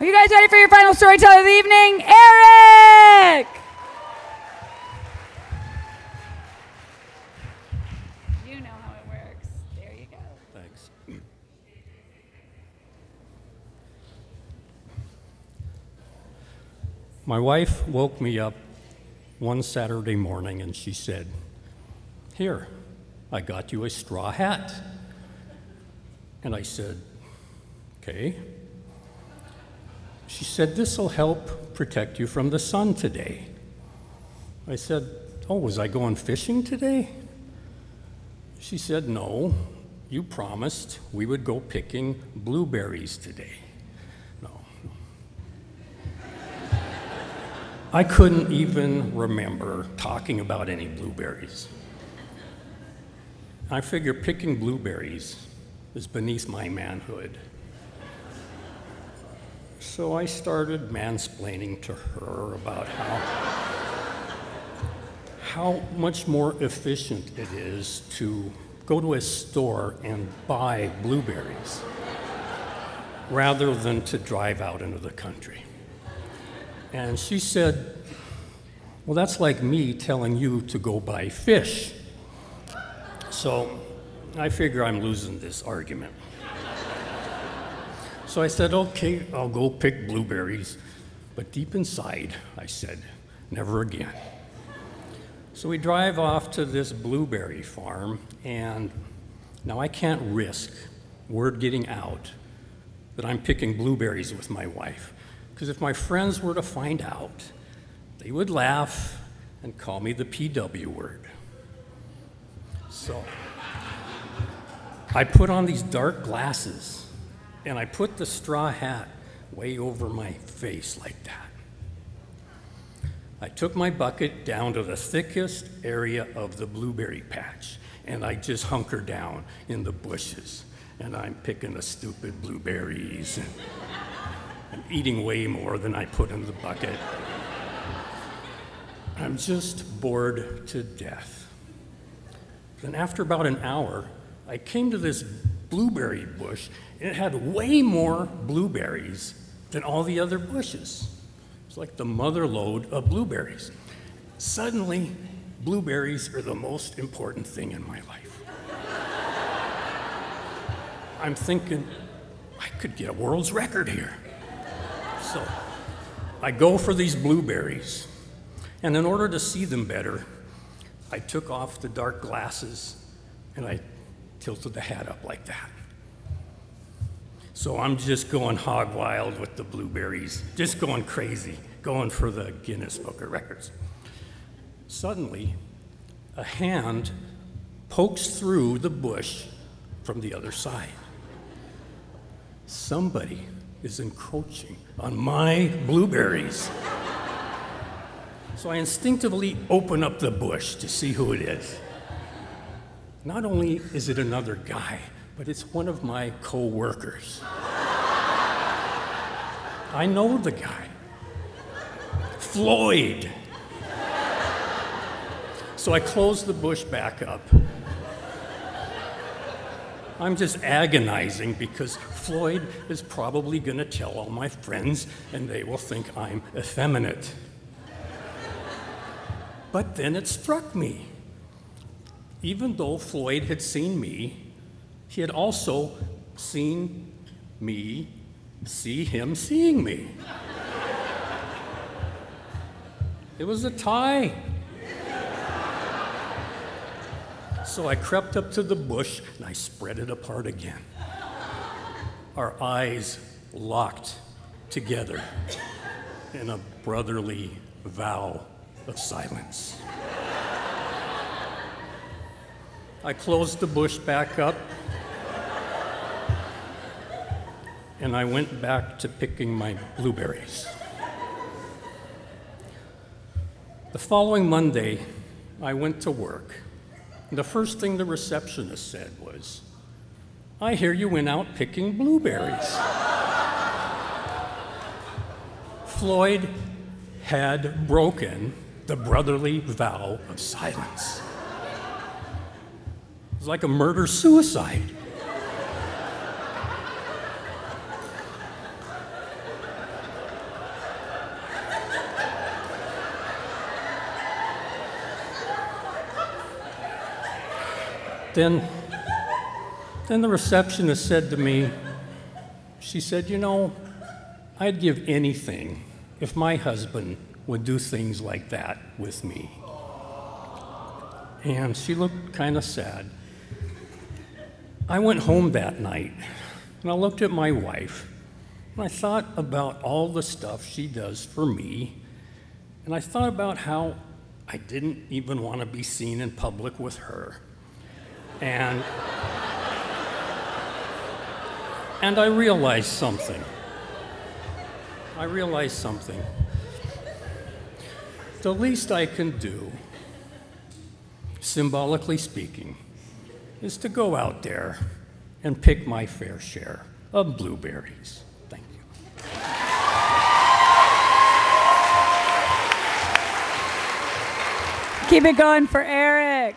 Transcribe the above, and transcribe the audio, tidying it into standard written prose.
Are you guys ready for your final storyteller of the evening? Erik! You know how it works. There you go. Thanks. My wife woke me up one Saturday morning and she said, "Here, I got you a straw hat." And I said, "Okay." She said, "This'll help protect you from the sun today." I said, "Oh, was I going fishing today?" She said, "No, you promised we would go picking blueberries today." No. I couldn't even remember talking about any blueberries. I figure picking blueberries is beneath my manhood. So I started mansplaining to her about how much more efficient it is to go to a store and buy blueberries rather than to drive out into the country. And she said, "Well, that's like me telling you to go buy fish." So I figure I'm losing this argument. So I said, "Okay, I'll go pick blueberries." But deep inside, I said, "Never again." So we drive off to this blueberry farm, and now I can't risk word getting out that I'm picking blueberries with my wife, because if my friends were to find out, they would laugh and call me the PW word. So I put on these dark glasses, and I put the straw hat way over my face like that. I took my bucket down to the thickest area of the blueberry patch, and I just hunker down in the bushes, and I'm picking the stupid blueberries, and I'm eating way more than I put in the bucket. I'm just bored to death. Then after about an hour, I came to this blueberry bush, and it had way more blueberries than all the other bushes. It's like the mother lode of blueberries. Suddenly, blueberries are the most important thing in my life. I'm thinking, I could get a world's record here. So I go for these blueberries, and in order to see them better, I took off the dark glasses and I tilted the hat up like that. So I'm just going hog wild with the blueberries, just going crazy, going for the Guinness Book of Records. Suddenly, a hand pokes through the bush from the other side. Somebody is encroaching on my blueberries. So I instinctively open up the bush to see who it is. Not only is it another guy, but it's one of my co-workers. I know the guy, Floyd. So I close the bush back up. I'm just agonizing because Floyd is probably going to tell all my friends and they will think I'm effeminate. But then it struck me. Even though Floyd had seen me, he had also seen me see him seeing me. It was a tie. So I crept up to the bush and I spread it apart again. Our eyes locked together in a brotherly vow of silence. I closed the bush back up, and I went back to picking my blueberries. The following Monday, I went to work, and the first thing the receptionist said was, "I hear you went out picking blueberries." Floyd had broken the brotherly vow of silence. It was like a murder-suicide. Then the receptionist said to me, she said, you know, I'd give anything if my husband would do things like that with me. And she looked kind of sad. I went home that night, and I looked at my wife, and I thought about all the stuff she does for me, and I thought about how I didn't even want to be seen in public with her. And I realized something. The least I can do, symbolically speaking, is to go out there and pick my fair share of blueberries. Thank you. Keep it going for Erik.